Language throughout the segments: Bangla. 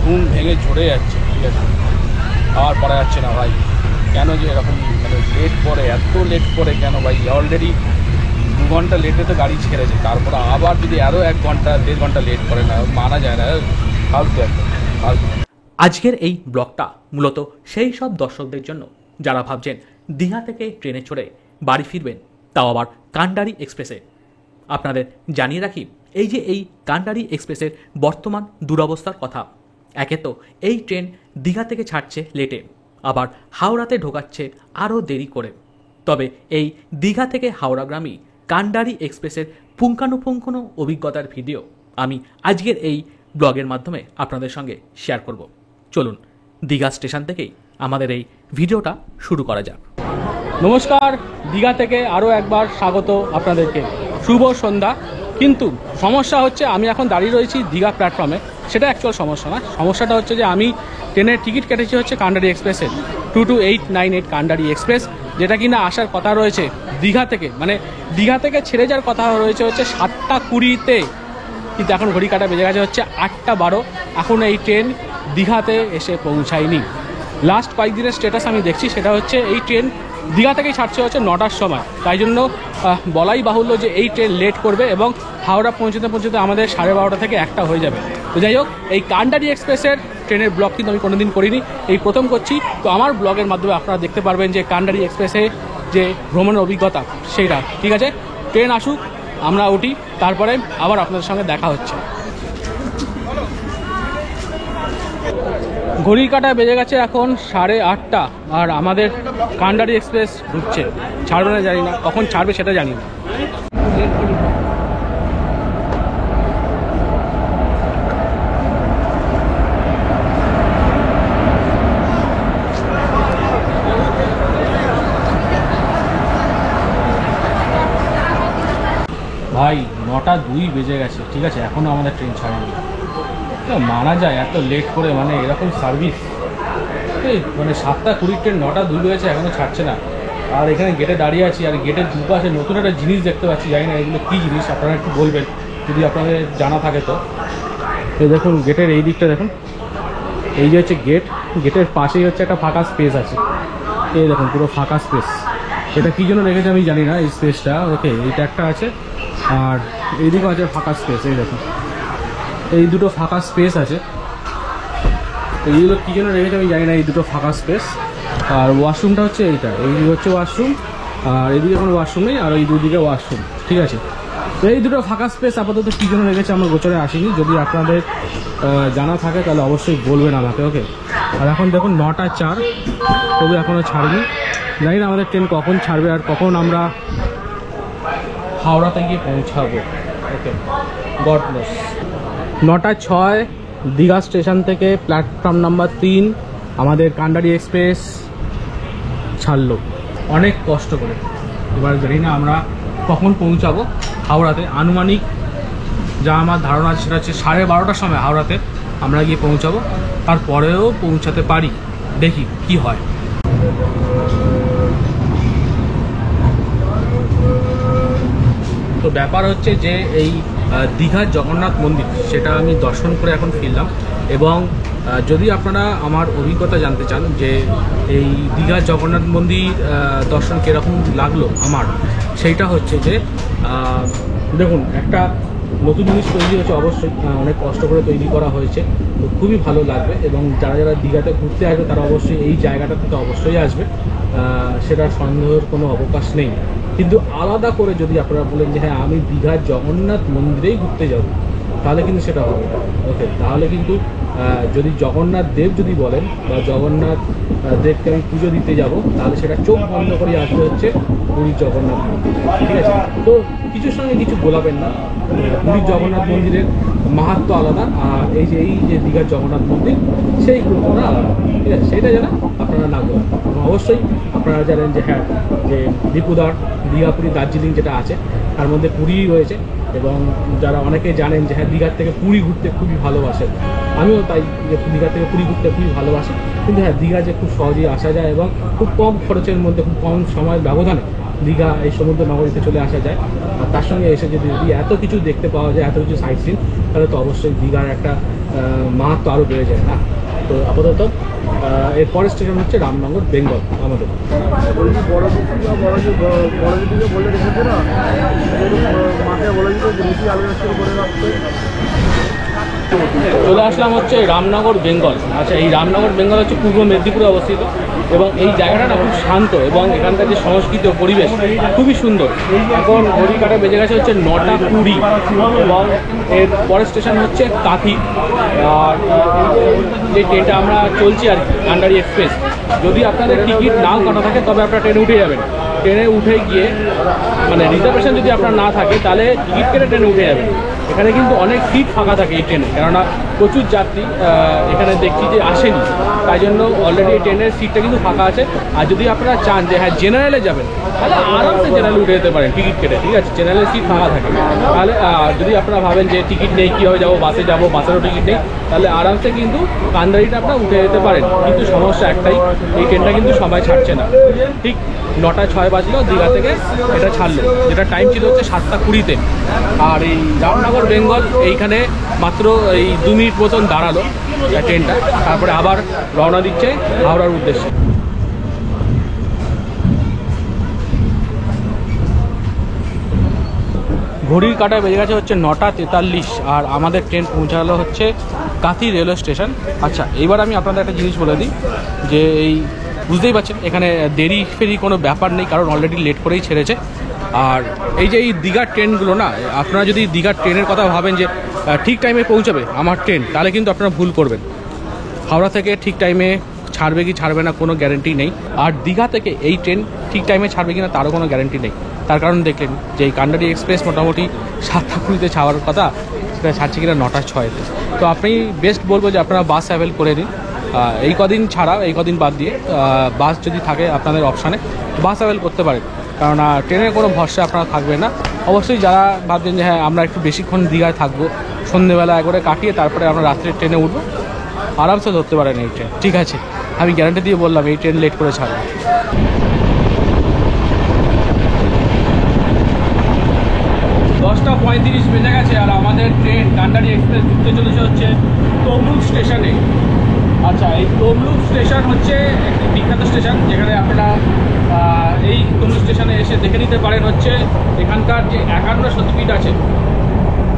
ঘুম ভেঙে ঝরে যাচ্ছে, ঠিক আছে, আর পড়া যাচ্ছে না ভাই। কেন যে এরকম মানে লেট করে, এত লেট করে কেন ভাই? অলরেডি 2 ঘন্টা লেটে তো গাড়ি ছেড়েছে, তারপরে আবার যদি আরও 1 ঘন্টা 1.5 ঘন্টা লেট করে না, মানা যায় না। ফালতু একদম ফালতু। আজকের এই ব্লগটা মূলত সেই সব দর্শকদের জন্য যারা ভাবছেন দীঘা থেকে ট্রেনে চড়ে বাড়ি ফিরবেন, তাও আবার কান্ডারি এক্সপ্রেসে। আপনাদের জানিয়ে রাখি, এই কান্ডারি এক্সপ্রেসের বর্তমান দুরবস্থার কথা। একে তো এই ট্রেন দীঘা থেকে ছাড়ছে লেটে, আবার হাওড়াতে ঢোকাচ্ছে আরও দেরি করে। তবে এই দীঘা থেকে হাওড়াগ্রামী কান্ডারি এক্সপ্রেসের পুঙ্খানুপুঙ্খ অভিজ্ঞতার ভিডিও আমি আজকের এই ব্লগের মাধ্যমে আপনাদের সঙ্গে শেয়ার করব। চলুন দীঘা স্টেশন থেকেই আমাদের এই ভিডিওটা শুরু করা যাক। নমস্কার, দীঘা থেকে আরও একবার স্বাগত আপনাদেরকে। শুভ সন্ধ্যা। কিন্তু সমস্যা হচ্ছে, আমি এখন দাঁড়িয়ে রয়েছি দীঘা প্ল্যাটফর্মে। সেটা অ্যাকচুয়াল সমস্যা না, সমস্যাটা হচ্ছে যে আমি ট্রেনের টিকিট কেটেছি হচ্ছে কান্ডারি এক্সপ্রেসের 22898 কান্ডারি এক্সপ্রেস, যেটা কিনা আসার কথা রয়েছে দীঘা থেকে, মানে দীঘা থেকে ছেড়ে যাওয়ার কথা রয়েছে হচ্ছে 7টা 20-তে। কিন্তু এখন ঘড়ি কাটা বেজে গেছে হচ্ছে 8টা 12। এখন এই ট্রেন দীঘাতে এসে পৌঁছায়নি। লাস্ট কয়েকদিনের স্ট্যাটাস আমি দেখছি, সেটা হচ্ছে এই ট্রেন দীঘা থেকেই ছাড়ছে হচ্ছে 9টার সময়। তাই জন্য বলাই বাহুল্য যে এই ট্রেন লেট করবে এবং হাওড়া পৌঁছতে আমাদের 12:30 থেকে 1টা হয়ে যাবে। তো যাই হোক, এই কান্ডারি এক্সপ্রেসের ট্রেনের ব্লগ কিন্তু আমি কোনোদিন করিনি, এই প্রথম করছি। তো আমার ব্লগের মাধ্যমে আপনারা দেখতে পারবেন যে কান্ডারি এক্সপ্রেসে যে ভ্রমণের অভিজ্ঞতা সেইটা। ঠিক আছে, ট্রেন আসুক, আমরা উঠি, তারপরে আবার আপনাদের সঙ্গে দেখা হচ্ছে। ঘড়ি কাটা বেজে গেছে এখন 8:30, আর আমাদের কান্ডারি এক্সপ্রেস ঢুকছে। ছাড়বে না জানি না, কখন ছাড়বে সেটা জানি না। ভাই 9:02 বেজে গেছে, ঠিক আছে, এখনও আমাদের ট্রেন ছাড়েনি। মানা যায় এত লেট করে, মানে এরকম সার্ভিস, মানে 7টা 20 ট্রেন 9:02 বেজেছে এখনও ছাড়ছে না। আর এখানে গেটে দাঁড়িয়ে আছি, আর গেটের দুপাশে নতুন একটা জিনিস দেখতে পাচ্ছি, জানি না এগুলো কী জিনিস, আপনারা একটু বলবেন যদি আপনাদের জানা থাকে। তো এই দেখুন গেটের এই দিকটা দেখুন, এই যে হচ্ছে গেট, গেটের পাশেই হচ্ছে একটা ফাঁকা স্পেস আছে। এই দেখুন পুরো ফাঁকা স্পেস, এটা কী জন্য রেখেছে আমি জানি না এই স্পেসটা। ওকে, এইটা একটা আছে, আর এইদিকেও আছে ফাঁকা স্পেস। এই দেখুন এই দুটো ফাঁকা স্পেস আছে, এইগুলো কী জন্য রেখেছে আমি জানি না, এই দুটো ফাঁকা স্পেস। আর ওয়াশরুমটা হচ্ছে এইটা, এই হচ্ছে ওয়াশরুম, আর এইদিকে কোনো ওয়াশরুম নেই, আর এই দুদিকে ওয়াশরুম। ঠিক আছে, তো এই দুটো ফাঁকা স্পেস আপাতত কী জন্য রেখেছে আমার গোচরে আসেনি। যদি আপনাদের জানা থাকে তাহলে অবশ্যই বলবেন আমাকে। ওকে, আর এখন দেখুন 9:04, তবু এখনও ছাড়েনি। জানি না আমাদের ট্রেন কখন ছাড়বে আর কখন আমরা হাওড়াতে গিয়ে পৌঁছাবো। ওকে, গড নোস। 9:06 দীঘা স্টেশন থেকে প্ল্যাটফর্ম নাম্বার 3 আমাদের কান্ডারি এক্সপ্রেস ছাড়লো অনেক কষ্ট করে। এবার জানি না আমরা কখন পৌঁছাবো হাওড়াতে। আনুমানিক যা আমার ধারণা আছে সেটা হচ্ছে 12:30টার সময় হাওড়াতে আমরা গিয়ে পৌঁছাবো, তারপরেও পৌঁছাতে পারি, দেখি কি হয়। তো ব্যাপার হচ্ছে যে এই দীঘার জগন্নাথ মন্দির, সেটা আমি দর্শন করে এখন ফিরলাম। এবং যদি আপনারা আমার অভিজ্ঞতা জানতে চান যে এই দীঘার জগন্নাথ মন্দির দর্শন কীরকম লাগলো আমার, সেইটা হচ্ছে যে দেখুন একটা নতুন জিনিস তৈরি হয়েছে, অবশ্যই অনেক কষ্ট করে তৈরি করা হয়েছে, তো খুবই ভালো লাগবে। এবং যারা যারা দীঘাতে ঘুরতে আসবে তারা অবশ্যই এই জায়গাটা থেকে অবশ্যই আসবে, সেটা সন্দেহের কোনো অবকাশ নেই। কিন্তু আলাদা করে যদি আপনারা বলেন যে হ্যাঁ আমি দীঘার জগন্নাথ মন্দিরেই ঘুরতে যাব, তাহলে কিন্তু সেটা হবে না। ওকে, তাহলে কিন্তু যদি জগন্নাথ দেব যদি বলেন বা জগন্নাথ দেবকে আমি পুজো দিতে যাব, তাহলে সেটা চোখ বন্ধ করে আসতে হচ্ছে পুরীর জগন্নাথ মন্দির। ঠিক আছে, তো কিছুর সঙ্গে কিছু গোলাবেন না, পুরীর জগন্নাথ মন্দিরের মাহাত্ম্য আলাদা, আর এই যে দীঘার জগন্নাথ মন্দির সেই পুরোটা আলাদা। ঠিক আছে, সেইটা যেন আপনারা না গোলান। অবশ্যই আপনারা জানেন যে হ্যাঁ যে দীপুদার দীঘা পুরী দার্জিলিং যেটা আছে তার মধ্যে পুরী রয়েছে, এবং যারা অনেকে জানেন যে হ্যাঁ দীঘার থেকে পুরী ঘুরতে খুবই ভালোবাসেন, আমিও তাই যে দীঘা থেকে পুরী ঘুরতে খুবই ভালোবাসি। কিন্তু হ্যাঁ দীঘা যে খুব সহজেই আসা যায় এবং খুব কম খরচের মধ্যে খুব কম সময়ের ব্যবধানে দীঘা এই সমুদ্র নগরীতে চলে আসা যায়, আর তার সঙ্গে এসে যদি এত কিছু দেখতে পাওয়া যায়, এত কিছু সাইট সিন, তাহলে তো অবশ্যই দীঘার একটা মাহাত্ম আরও বেড়ে যায় না। তো আপাতত এর পরের স্টেশন হচ্ছে রামনগর বেঙ্গল আমাদের। বড় দিদিকে বলে রেখেছে না, মাকে বলে দিতে রুটি আলু করে রাখতে। চলে আসলাম হচ্ছে রামনগর বেঙ্গল। আচ্ছা, এই রামনগর বেঙ্গল হচ্ছে পূর্ব মেদিনীপুরে অবস্থিত এবং এই জায়গাটা না খুব শান্ত এবং এখানকার যে সংস্কৃতি ও পরিবেশ খুবই সুন্দর। এখন ঘড়ি কাটা বেজে গেছে হচ্ছে 9:20 এবং এর পরের স্টেশন হচ্ছে কাঁথি। আর যে ট্রেনটা আমরা চলছি আর কি, কান্ডারি এক্সপ্রেস, যদি আপনাদের টিকিট নাও কাটা থাকে তবে আপনারা ট্রেনে উঠে যাবেন। ট্রেনে উঠে গিয়ে মানে রিজার্ভেশন যদি আপনার না থাকে তাহলে টিকিট কেটে ট্রেনে উঠে যাবেন। এখানে কিন্তু অনেক সিট ফাঁকা থাকে এই ট্রেনে, কেননা প্রচুর যাত্রী এখানে দেখছি যে আসেনি, তাই জন্য অলরেডি এই ট্রেনের সিটটা কিন্তু ফাঁকা আছে। আর যদি আপনারা চান যে হ্যাঁ জেনারেলে যাবেন তাহলে আরামসে জেনারেলে উঠে যেতে পারেন টিকিট কেটে, ঠিক আছে, জেনারেলের সিট ফাঁকা থাকে। তাহলে যদি আপনারা ভাবেন যে টিকিট নেই, কীভাবে যাবো, বাসে যাবো, বাসেরও টিকিট নেই, তাহলে আরামসে কিন্তু কান্দারিটা আপনারা উঠে যেতে পারেন। কিন্তু সমস্যা একটাই, এই ট্রেনটা কিন্তু সময় ছাড়ছে না। ঠিক 9:06 বাজলো দীঘা থেকে এটা ছাড়লো, যেটা টাইম ছিল হচ্ছে 7:20-তে। আর এই রামনগর বেঙ্গল এইখানে মাত্র এই 2 মিনিট মতন দাঁড়ালো ট্রেনটা, তারপরে আবার রওনা দিচ্ছে হাওড়ার উদ্দেশ্যে। ঘড়ির কাঁটায় বেজে গেছে হচ্ছে 9:43 আর আমাদের ট্রেন পৌঁছালো হচ্ছে কাঁথি রেলওয়ে স্টেশন। আচ্ছা, এইবার আমি আপনাদের একটা জিনিস বলে দিই যে এই বুঝতেই পারছেন এখানে দেরি ফেরি কোনো ব্যাপার নেই, কারণ অলরেডি লেট করেই ছেড়েছে। আর এই যে এই দীঘার ট্রেনগুলো না, আপনারা যদি দীঘার ট্রেনের কথা ভাবেন যে ঠিক টাইমে পৌঁছাবে আমার ট্রেন, তাহলে কিন্তু আপনারা ভুল করবেন। হাওড়া থেকে ঠিক টাইমে ছাড়বে কি ছাড়বে না কোনো গ্যারেন্টি নেই, আর দীঘা থেকে এই ট্রেন ঠিক টাইমে ছাড়বে কি না তারও কোনো গ্যারেন্টি নেই। তার কারণ দেখলেন যে এই কান্ডারি এক্সপ্রেস মোটামুটি 7:20-তে ছাড়ার কথা, সেটা ছাড়ছে কিনা 9:06-তে। তো আপনি বেস্ট বলবো যে আপনারা বাস অ্যাভেল করে দিন, এই কদিন ছাড়া, এই কদিন বাদ দিয়ে বাস যদি থাকে আপনাদের অপশানে বাস অ্যাভেল করতে পারেন, কারণ ট্রেনের কোনো ভরসা আপনারা থাকবে না। অবশ্যই যারা ভাবছেন যে হ্যাঁ আমরা একটু বেশিক্ষণ দীঘায় থাকবো, সন্ধ্যেবেলা একবারে কাটিয়ে তারপরে আমরা রাত্রে ট্রেনে উঠবো, আরামসে ধরতে পারেন এই ট্রেন, ঠিক আছে। আমি গ্যারান্টি দিয়ে বললাম এই ট্রেন লেট করে ছাড়বে। 10:35 বেজে গেছে আর আমাদের ট্রেন কান্ডারি এক্সপ্রেস ঢুকতে চলেছে হচ্ছে তমলুক স্টেশনে। আচ্ছা, এই তমলুক স্টেশন হচ্ছে একটি বিখ্যাত স্টেশন, যেখানে আপনারা এই তমলুক স্টেশনে এসে দেখে নিতে পারেন হচ্ছে এখানকার যে 51 সতীপীঠ আছে।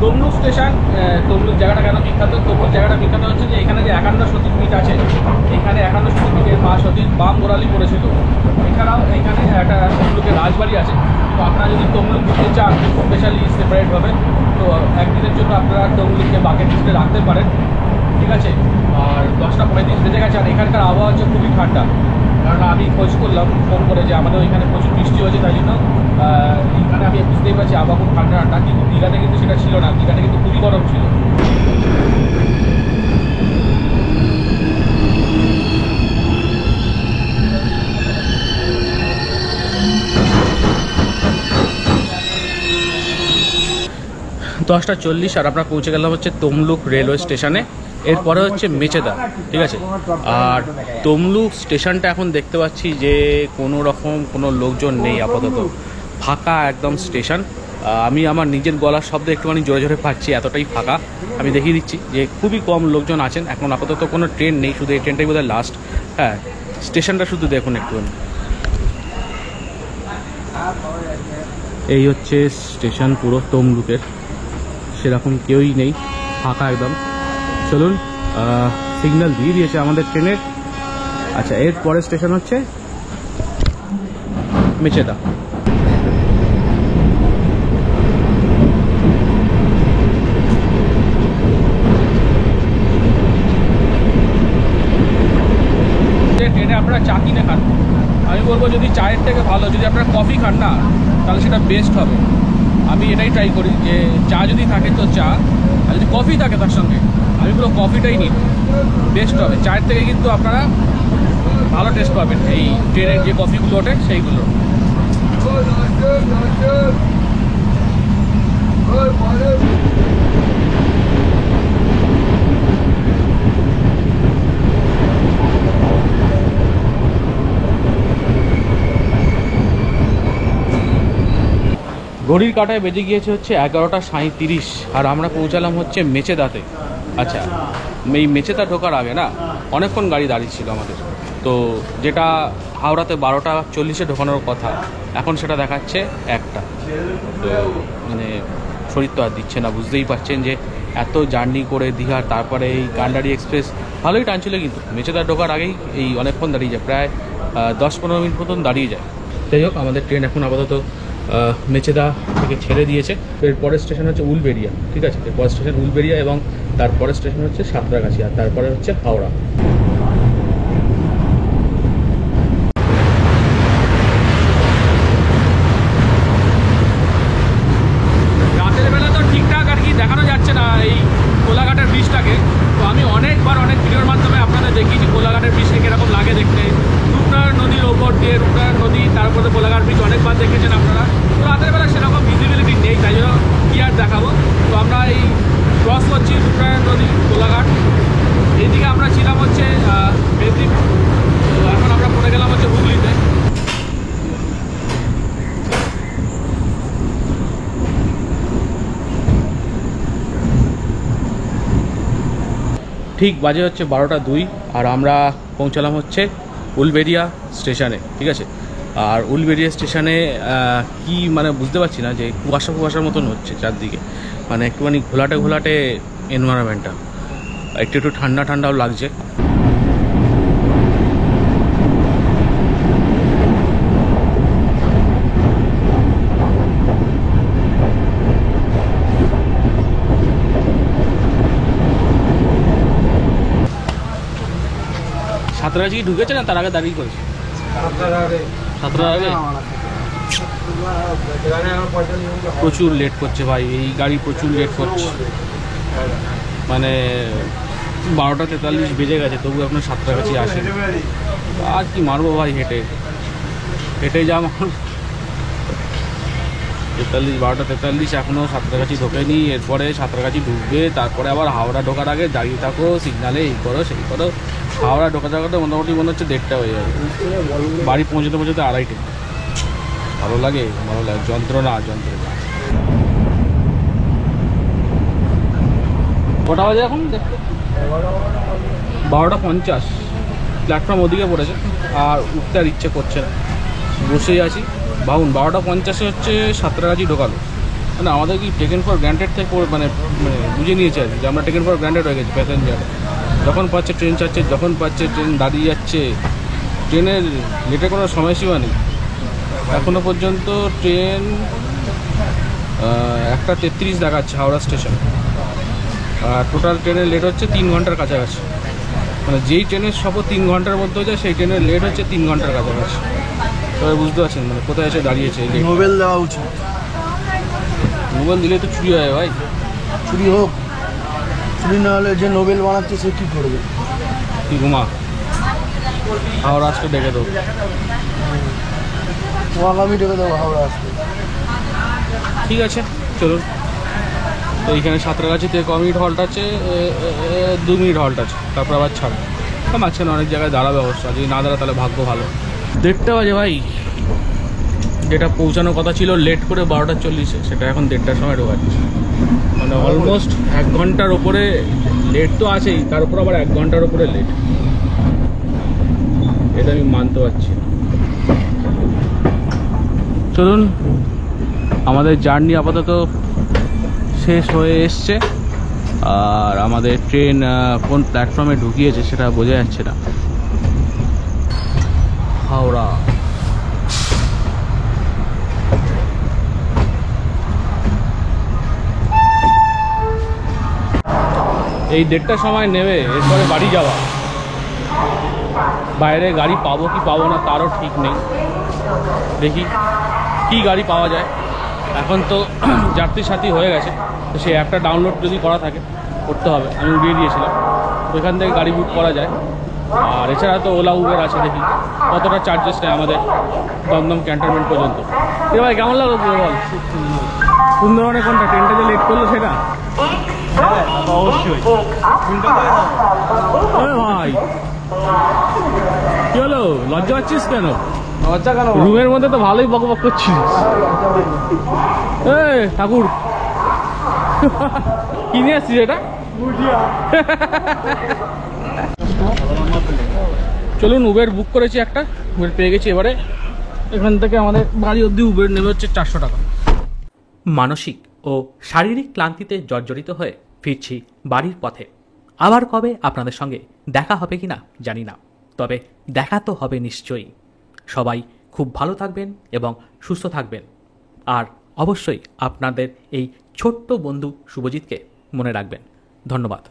তমলুক স্টেশন, তমলুক জায়গাটা কেন বিখ্যাত? তমলুক জায়গাটা বিখ্যাত হচ্ছে যে এখানে যে 51 সতীপীঠ আছে, এখানে 51 সতীপীঠের মা সতীর বাম গোড়ালি পড়েছিল। এছাড়াও এখানে একটা তমলুকের রাজবাড়ি আছে। তো আপনারা যদি তমলুক ঘুরতে চান স্পেশালি সেপারেটভাবে, তো একদিনের জন্য আপনারা তমলুককে বাকেট লিস্টে রাখতে পারেন, ঠিক আছে। আর 10:35 বেজে গেছে আর এখানকার আবহাওয়া হচ্ছে খুবই ঠান্ডা, কারণ আমি খোঁজ করলাম ফোন করে যে আমাদের ওইখানে প্রচুর বৃষ্টি হয়েছে, তাই জন্য এখানে আমি বুঝতেই পারছি আবহাওয়া খুব ঠান্ডা ঠান্ডা। কিন্তু দীঘাতে কিন্তু সেটা ছিল না, দীঘাতে কিন্তু খুবই গরম ছিল। দশটা 40 আর আমরা পৌঁছে গেলাম হচ্ছে তমলুক রেলওয়ে স্টেশনে। এরপরে হচ্ছে মেচেদা, ঠিক আছে। আর তমলুক স্টেশনটা এখন দেখতে পাচ্ছি যে কোনো রকম কোনো লোকজন নেই, আপাতত ফাঁকা একদম স্টেশন। আমি আমার নিজের গলার শব্দ একটুখানি জোরে জোরে পাচ্ছি, এতটাই ফাঁকা। আমি দেখিয়ে দিচ্ছি যে খুবই কম লোকজন আছেন এখন, আপাতত কোনো ট্রেন নেই, শুধু এই ট্রেনটাই বোধহয় লাস্ট। হ্যাঁ, স্টেশনটা শুধু দেখুন একটুখানি, এই হচ্ছে স্টেশন পুরো তমলুকের, সেরকম কেউই নেই, ফাঁকা একদম। চলুন, সিগন্যাল দিয়ে দিয়েছে আমাদের ট্রেনের। আচ্ছা, এর পরের স্টেশন হচ্ছে মেচেদা। ট্রেনে আপনারা চা কিনে খান, আমি বলবো যদি চায়ের থেকে ভালো যদি আপনারা কফি খান না, তাহলে সেটা বেস্ট হবে। আমি এটাই ট্রাই করি যে চা যদি থাকে তো চা, আর যদি কফি থাকে তার সঙ্গে আমি পুরো কফিটাই নিই, বেস্ট হবে। চায়ের থেকে কিন্তু আপনারা ভালো টেস্ট পাবেন এই ট্রেনের যে কফিগুলো ওঠে সেইগুলো। ঘড়ির কাঁটায় বেজে গিয়েছে হচ্ছে 11:37 আর আমরা পৌঁছালাম হচ্ছে মেচেদাতে। আচ্ছা, এই মেচেদা ঢোকার আগে না অনেকক্ষণ গাড়ি দাঁড়িয়ে ছিল আমাদের, তো যেটা হাওড়াতে 12টা 40-এ ঢোকানোর কথা এখন সেটা দেখাচ্ছে 1টা। তো মানে শরীর তো আর দিচ্ছে না, বুঝতেই পারছেন যে এত জার্নি করে দীঘার, তারপরে এই কান্ডারি এক্সপ্রেস ভালোই টানছিল, কিন্তু মেচেদা ঢোকার আগেই এই অনেকক্ষণ দাঁড়িয়ে যায়, প্রায় 10-15 মিনিট মতন দাঁড়িয়ে যায়। যাই হোক, আমাদের ট্রেন এখন আপাতত মেচেদা থেকে ছেড়ে দিয়েছে। এর পরের স্টেশন হচ্ছে উলবেড়িয়া, ঠিক আছে, এর পরের স্টেশন উলবেড়িয়া এবং তারপরের স্টেশন হচ্ছে সাঁতরাগাছি, আর তারপরে হচ্ছে হাওড়া। রাতের বেলা তো ঠিকঠাক আর কি দেখানো যাচ্ছে না এই কোলাঘাটের ব্রিজটাকে, তো আমি অনেক ভিডিওর মাধ্যমে আপনাদের দেখিয়েছি কোলাঘাটের ব্রিজটা কীরকম লাগে দেখতে। রূপনারায়ণ নদীর ওপর দিয়ে রূপনারায়ণ নদী, তারপরে কোলাঘাট ব্রিজ অনেকবার দেখেছেন আপনারা। তো রাতের বেলা সেরকম ভিজিবিলিটি নেই, তাই জন্য কি আর দেখাবো। তো আমরা এই ক্রস করছি রূপনারায়ণ নদী কোলাঘাট, এইদিকে আমরা ছিলাম হচ্ছে মেদিনীপুর, তো এখন আমরা পড়ে গেলাম হচ্ছে হুগলিতে। ঠিক বাজে হচ্ছে 12টা 2, আর আমরা পৌঁছালাম হচ্ছে উলবেড়িয়া স্টেশনে, ঠিক আছে। আর উলবেড়িয়া স্টেশনে কি মানে বুঝতে পারছি না, যে কুয়াশার মতন হচ্ছে চারদিকে, মানে একটুখানি ঘোলাটে এনভায়রনমেন্টটা, একটু ঠান্ডাও লাগছে। সাঁতরাগাছি কি ঢুকেছে না তার আগে দাঁড়িয়ে করেছে? সাঁতরার আগে প্রচুর লেট করছে ভাই, এই গাড়ি প্রচুর লেট করছে, মানে 12টা 43 বেজে গেছে, তবু আপনার সাঁতরাগাছি আসে। আর কি মারবো ভাই, হেঁটে যা মার 12টা 43 এখনও সাঁতরাগাছি ঢোকেনি। এরপরে সাঁতরাগাছি ঢুকবে, তারপরে আবার হাওড়া ঢোকার আগে দাঁড়িয়ে থাকো সিগনালে, এই করো সেই করো। হাওড়া ঢোকাতে মোটামুটি মনে হচ্ছে 1:30 হয়ে যাবে, বাড়ি পৌঁছতে 2:30। ভালো লাগে যন্ত্রণা। কটা বাজে এখন দেখতে? 12টা 50। প্ল্যাটফর্ম ওদিকে পড়েছে, আর উঠতে আর ইচ্ছে করছে না, বসেই আছি। ভাবুন 12টা 50-এ হচ্ছে সাঁতরাগাছি ঢোকালো, মানে আমাদের কি টেকেন ফর গ্রান্টেড থেকে মানে বুঝে নিয়েছে আর কি, যে আমরা টেকেন ফর গ্রান্টেড হয়ে গেছি প্যাসেঞ্জার। যখন পাচ্ছে ট্রেন ছাড়ছে, যখন পাচ্ছে ট্রেন দাঁড়িয়ে যাচ্ছে, ট্রেনের লেটে কোনো সময়সীমা নেই। এখনও পর্যন্ত ট্রেন 1টা 33 দেখাচ্ছে হাওড়া স্টেশন, আর টোটাল ট্রেনের লেট হচ্ছে 3 ঘন্টার কাছাকাছি। মানে যেই ট্রেনের সফর 3 ঘন্টার মধ্যে যায়, সেই ট্রেনের লেট হচ্ছে 3 ঘন্টার কাছাকাছি। তবে বুঝতে পারছেন মানে কোথায় এসে দাঁড়িয়েছে। নোবেল দেওয়া উচিত, নোবেল দিলে তো চুরি হয় ভাই। চুরি হোক, চুরি না হলে যে নোবেল বানাচ্ছে সে কী করবে? কি ঘুমা, হাওড়া আসতে ডেকে দেবো, তোমাকে আমি ডেকে দেবো হাওড়া আসতে। ঠিক আছে চলুন। তো এইখানে সাঁতরাগাছিতে ক মিনিট হল্ট আছে, 2 মিনিট হল্ট আছে, তারপর আবার ছাড়বে। মাঝখানে অনেক জায়গায় দাঁড়াবে অবশ্য, যদি না দাঁড়া তাহলে ভাগ্য ভালো। 1:30 বাজে ভাই, যেটা পৌঁছানোর কথা ছিল লেট করে 12টা 40-এ, সেটা এখন 1:30টার সময় ঢোকাচ্ছে। মানে অলমোস্ট 1 ঘন্টার ওপরে লেট তো আছেই, তার উপর আবার 1 ঘন্টার ওপরে লেট, এটা আমি মানতে পারছি। চলুন, আমাদের জার্নি আপাতত শেষ হয়ে এসছে, আর আমাদের ট্রেন কোন প্ল্যাটফর্মে ঢুকিয়েছে সেটা বোঝা যাচ্ছে না। হাওড়া এই 1:30টার সময় নেবে, এরপরে বাড়ি যাওয়া। বাইরে গাড়ি পাবো কি পাবো না তারও ঠিক নেই, দেখি কি গাড়ি পাওয়া যায়। এখন তো যাত্রী সাথী হয়ে গেছে, তো সেই অ্যাপটা ডাউনলোড যদি করা থাকে করতে হবে, আমি উড়িয়ে দিয়েছিলাম, তো এখান থেকে গাড়ি বুক করা যায়। আর এছাড়া তো ওলা উবের আছে, দেখি কতটা চার্জেস নেয় আমাদের দমদম ক্যান্টনমেন্ট পর্যন্ত। এ ভাই কেমন লাগলো বল? সুন্দরবনে কোনটা ট্রেনটা যে লেট করলো সেটা? অবশ্যই ভাই। কি হলো, লজ্জা পাচ্ছিস কেন? রুমের মধ্যে তো ভালোই বক করছিস। ঠাকুর কি নিয়ে আসছিস এটা? চলুন, উবের বুক করেছি একটা, উবের পেয়ে গেছি। এবারে এখান থেকে আমাদের বাড়ি অবধি উবের নেবে হচ্ছে 400 টাকা। মানসিক ও শারীরিক ক্লান্তিতে জর্জরিত হয়ে ফিরছি বাড়ির পথে। আবার কবে আপনাদের সঙ্গে দেখা হবে কিনা জানি না, তবে দেখা তো হবে নিশ্চয়ই। সবাই খুব ভালো থাকবেন এবং সুস্থ থাকবেন। আর অবশ্যই আপনাদের এই ছোট্ট বন্ধু শুভজিৎকে মনে রাখবেন। ধন্যবাদ।